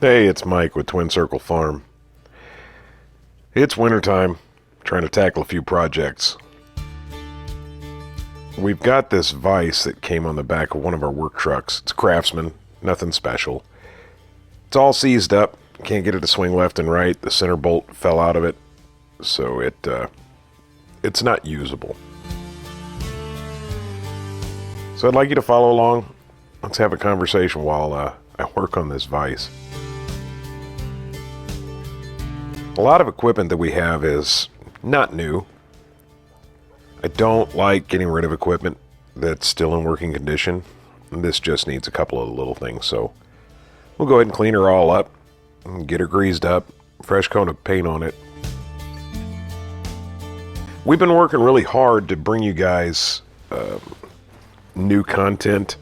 Hey, it's Mike with Twin Circle Farm. It's wintertime, trying to tackle a few projects. We've got this vise that came on the back of one of our work trucks. It's a Craftsman, nothing special. It's all seized up, can't get it to swing left and right. The center bolt fell out of it, so it's not usable. So I'd like you to follow along. Let's have a conversation while I work on this vise. A lot of equipment that we have is not new. I don't like getting rid of equipment that's still in working condition. This just needs a couple of little things, so we'll go ahead and clean her all up and get her greased up, fresh coat of paint on it. We've been working really hard to bring you guys new content.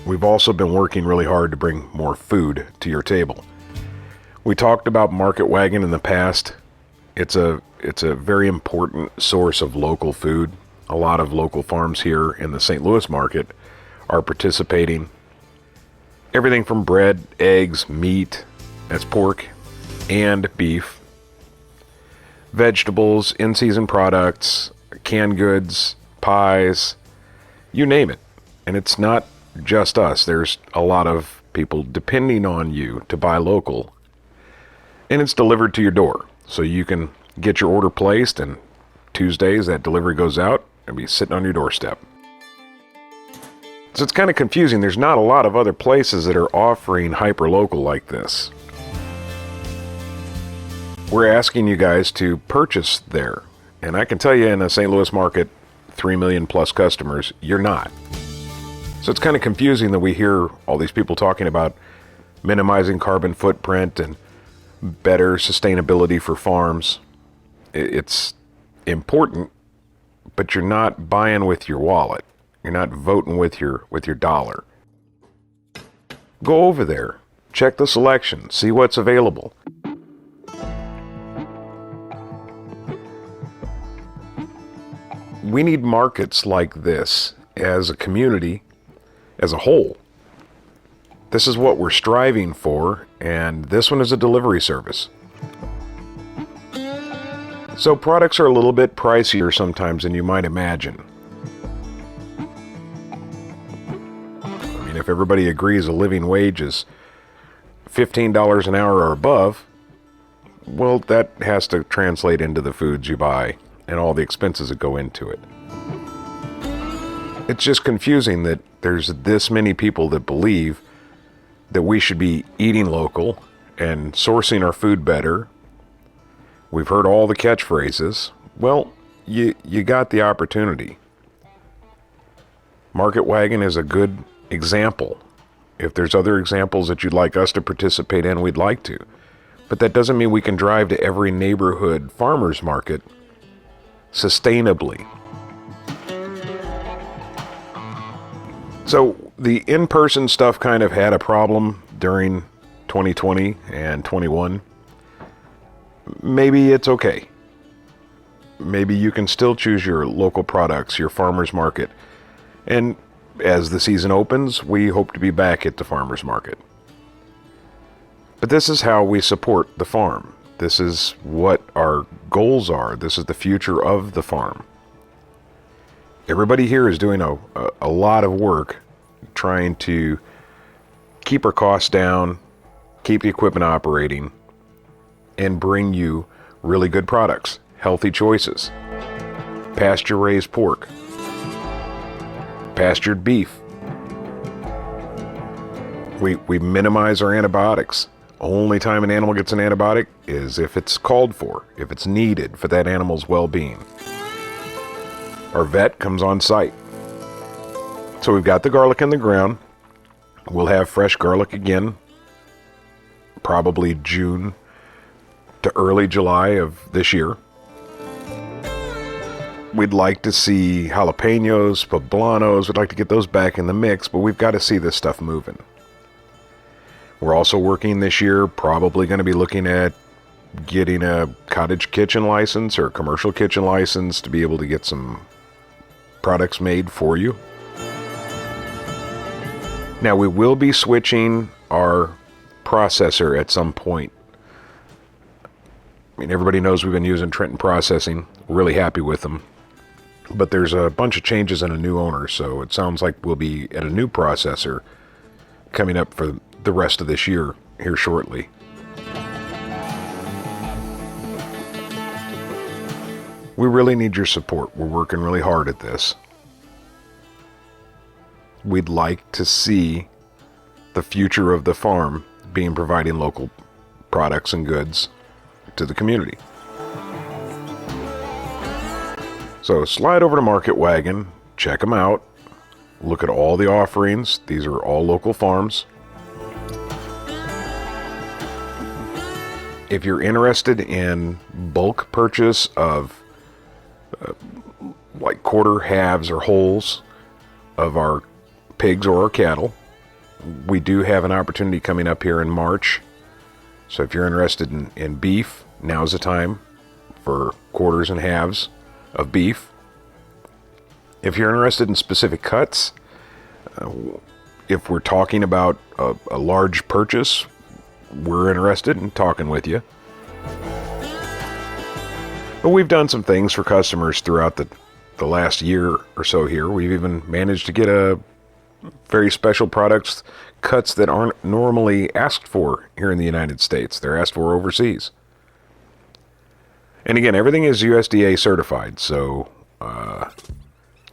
We've also been working really hard to bring more food to your table. We talked about Market Wagon in the past. It's a very important source of local food. A lot of local farms here in the St. Louis market are participating. Everything from bread, eggs, meat, that's pork, and beef, vegetables, in-season products, canned goods, pies, you name it. And it's not just us. There's a lot of people depending on you to buy local, and it's delivered to your door. So you can get your order placed, and Tuesdays that delivery goes out and be sitting on your doorstep. So it's kind of confusing. There's not a lot of other places that are offering hyper-local like this. We're asking you guys to purchase there, and I can tell you in the St. Louis market, 3 million plus customers, you're not. So it's kind of confusing that we hear all these people talking about minimizing carbon footprint and better sustainability for farms. It's important, but you're not buying with your wallet. You're not voting with your dollar. Go over there, check the selection, see what's available. We need markets like this as a community, as a whole. This is what we're striving for, and this one is a delivery service. So products are a little bit pricier sometimes than you might imagine. I mean, if everybody agrees a living wage is $15 an hour or above, well, that has to translate into the foods you buy and all the expenses that go into it. It's just confusing that there's this many people that believe that we should be eating local and sourcing our food better. We've heard all the catchphrases. Well, you got the opportunity. Market Wagon is a good example. If there's other examples that you'd like us to participate in, we'd like to. But that doesn't mean we can drive to every neighborhood farmer's market sustainably. So the in-person stuff kind of had a problem during 2020 and 21. Maybe it's okay. Maybe you can still choose your local products, your farmer's market. And as the season opens, we hope to be back at the farmer's market. But this is how we support the farm. This is what our goals are. This is the future of the farm. Everybody here is doing a lot of work trying to keep our costs down, keep the equipment operating, and bring you really good products, healthy choices, pasture-raised pork, pastured beef. We minimize our antibiotics. Only time an animal gets an antibiotic is if it's called for, if it's needed for that animal's well-being. Our vet comes on site. So we've got the garlic in the ground. We'll have fresh garlic again, probably June to early July of this year. We'd like to see jalapenos, poblanos. We'd like to get those back in the mix, but we've got to see this stuff moving. We're also working this year, probably going to be looking at getting a cottage kitchen license or a commercial kitchen license to be able to get some products made for you. Now we will be switching our processor at some point. I mean, everybody knows we've been using Trenton Processing. We're really happy with them. But there's a bunch of changes and a new owner, so it sounds like we'll be at a new processor coming up for the rest of this year here shortly. We really need your support. We're working really hard at this. We'd like to see the future of the farm being providing local products and goods to the community. So slide over to Market Wagon, check them out, look at all the offerings. These are all local farms. If you're interested in bulk purchase of like quarter, halves, or wholes of our pigs or our cattle, we do have an opportunity coming up here in March. So if you're interested in beef, now's the time for quarters and halves of beef. If you're interested in specific cuts, if we're talking about a large purchase, we're interested in talking with you. But we've done some things for customers throughout the last year or so here. We've even managed to get a very special products, cuts that aren't normally asked for here in the United States. They're asked for overseas. And again, everything is USDA certified, so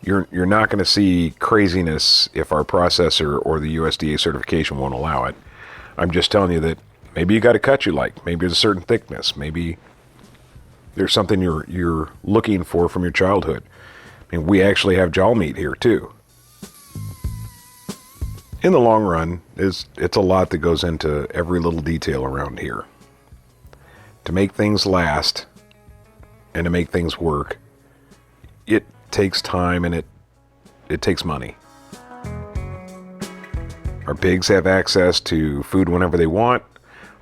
you're not going to see craziness if our processor or the USDA certification won't allow it. I'm just telling you that maybe you got a cut you like. Maybe there's a certain thickness. Maybe there's something you're looking for from your childhood. I mean, we actually have jaw meat here too. In the long run, it's a lot that goes into every little detail around here. To make things last and to make things work, it takes time and it takes money. Our pigs have access to food whenever they want.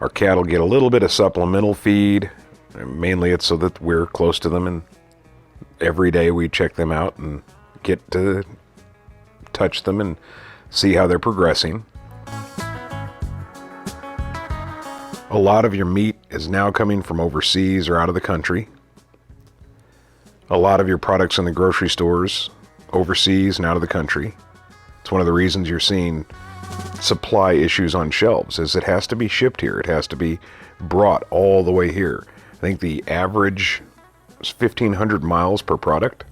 Our cattle get a little bit of supplemental feed. Mainly it's so that we're close to them, and every day we check them out and get to touch them and see how they're progressing. A lot of your meat is now coming from overseas or out of the country. A lot of your products in the grocery stores overseas and out of the country. It's one of the reasons you're seeing supply issues on shelves, is it has to be shipped here. It has to be brought all the way here. I think the average is 1,500 miles per product.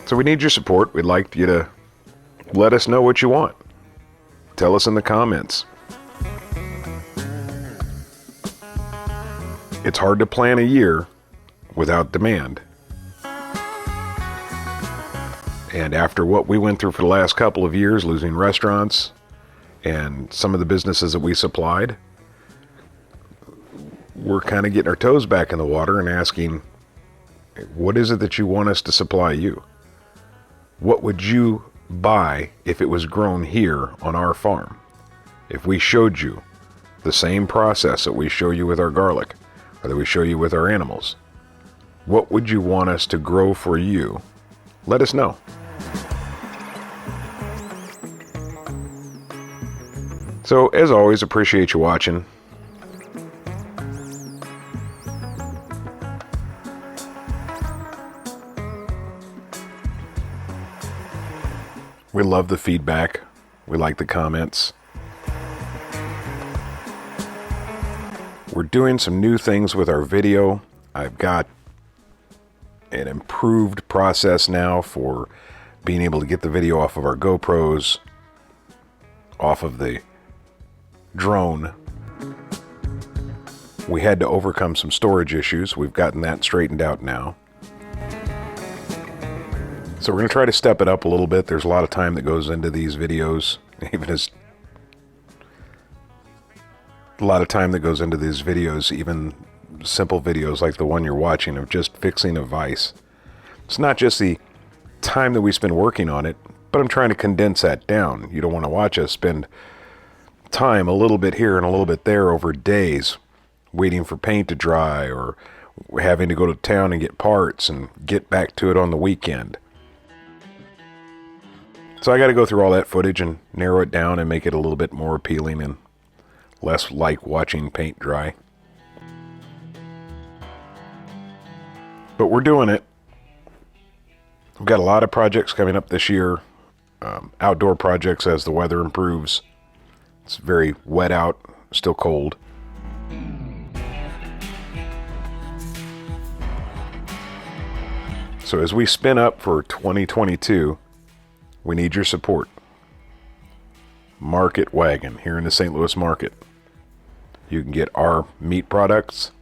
So we need your support. We'd like you to let us know what you want. Tell us in the comments. It's hard to plan a year without demand. And after what we went through for the last couple of years, losing restaurants and some of the businesses that we supplied, we're kind of getting our toes back in the water and asking, what is it that you want us to supply you? What would you buy if it was grown here on our farm? If we showed you the same process that we show you with our garlic, or that we show you with our animals, what would you want us to grow for you? Let us know. So, as always, appreciate you watching. We love the feedback. We like the comments. We're doing some new things with our video. I've got an improved process now for being able to get the video off of our GoPros, off of the drone. We had to overcome some storage issues. We've gotten that straightened out now. So we're going to try to step it up a little bit. There's a lot of time that goes into these videos, even simple videos like the one you're watching of just fixing a vise. It's not just the time that we spend working on it, but I'm trying to condense that down. You don't want to watch us spend time a little bit here and a little bit there over days waiting for paint to dry, or having to go to town and get parts and get back to it on the weekend. So I got to go through all that footage and narrow it down and make it a little bit more appealing and less like watching paint dry. But we're doing it. We've got a lot of projects coming up this year. Outdoor projects as the weather improves. It's very wet out, still cold. So as we spin up for 2022, we need your support. Market Wagon here in the St. Louis market. You can get our meat products.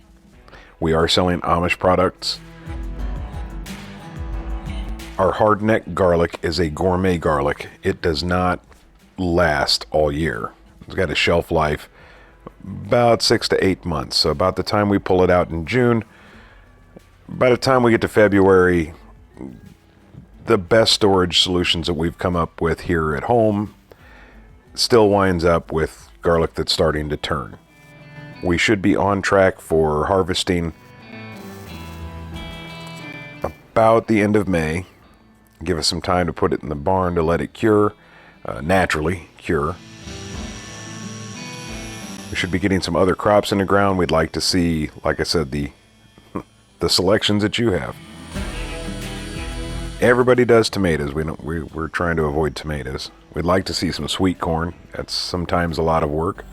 We are selling Amish products. Our Hardneck garlic is a gourmet garlic. It does not last all year. It's got a shelf life about 6 to 8 months. So about the time we pull it out in June, by the time we get to February, the best storage solutions that we've come up with here at home still winds up with garlic that's starting to turn. We should be on track for harvesting about the end of May. Give us some time to put it in the barn to let it cure, naturally cure. We should be getting some other crops in the ground. We'd like to see, like I said, the selections that you have. Everybody does tomatoes. We're trying to avoid tomatoes. We'd like to see some sweet corn. That's sometimes a lot of work.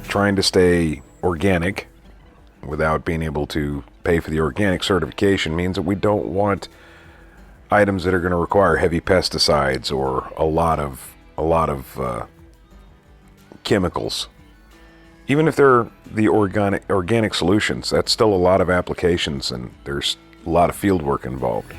Trying to stay organic without being able to pay for the organic certification means that we don't want items that are going to require heavy pesticides or a lot of chemicals. Even if they're the organic solutions, that's still a lot of applications and there's a lot of field work involved.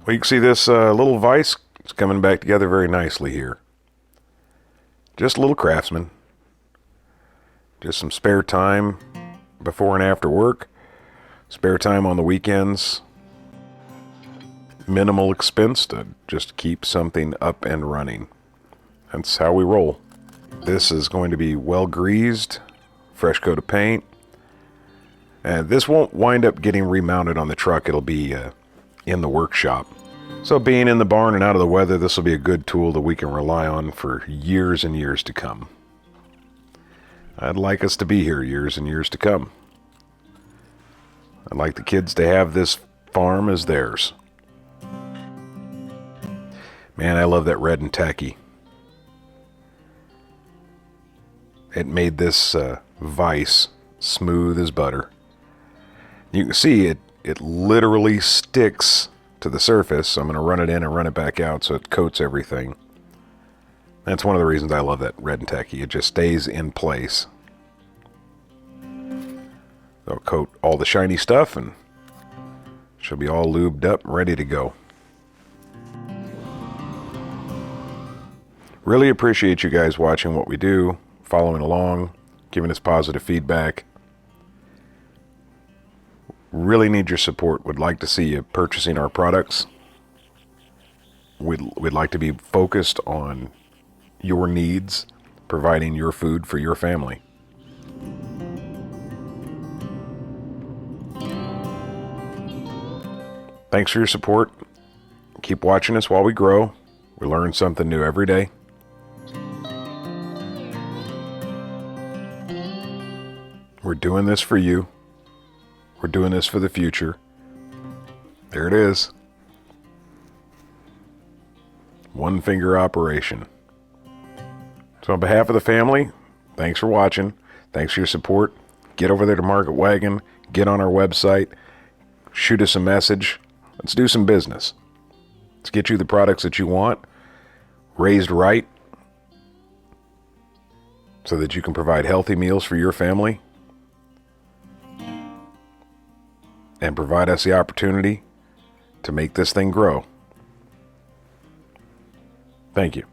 Well, you can see this little vise. It's coming back together very nicely here. Just a little craftsman. Just some spare time before and after work. Spare time on the weekends. Minimal expense to just keep something up and running. That's how we roll. This is going to be well greased. Fresh coat of paint. And this won't wind up getting remounted on the truck. It'll be in the workshop. So being in the barn and out of the weather, this will be a good tool that we can rely on for years and years to come. I'd like us to be here years and years to come. I'd like the kids to have this farm as theirs. Man, I love that red and tacky. It made this vise smooth as butter. You can see it literally sticks to the surface, so I'm going to run it in and run it back out so it coats everything. That's one of the reasons I love that red and tacky. It just stays in place. They'll coat all the shiny stuff and she'll be all lubed up and ready to go. Really appreciate you guys watching what we do, following along, giving us positive feedback. Really need your support. Would like to see you purchasing our products. We'd like to be focused on your needs, providing your food for your family. Thanks for your support. Keep watching us while we grow. We learn something new every day. We're doing this for you. We're doing this for the future. There it is. One finger operation. So on behalf of the family, thanks for watching. Thanks for your support. Get over there to Market Wagon. Get on our website. Shoot us a message. Let's do some business. Let's get you the products that you want, raised right, so that you can provide healthy meals for your family and provide us the opportunity to make this thing grow. Thank you.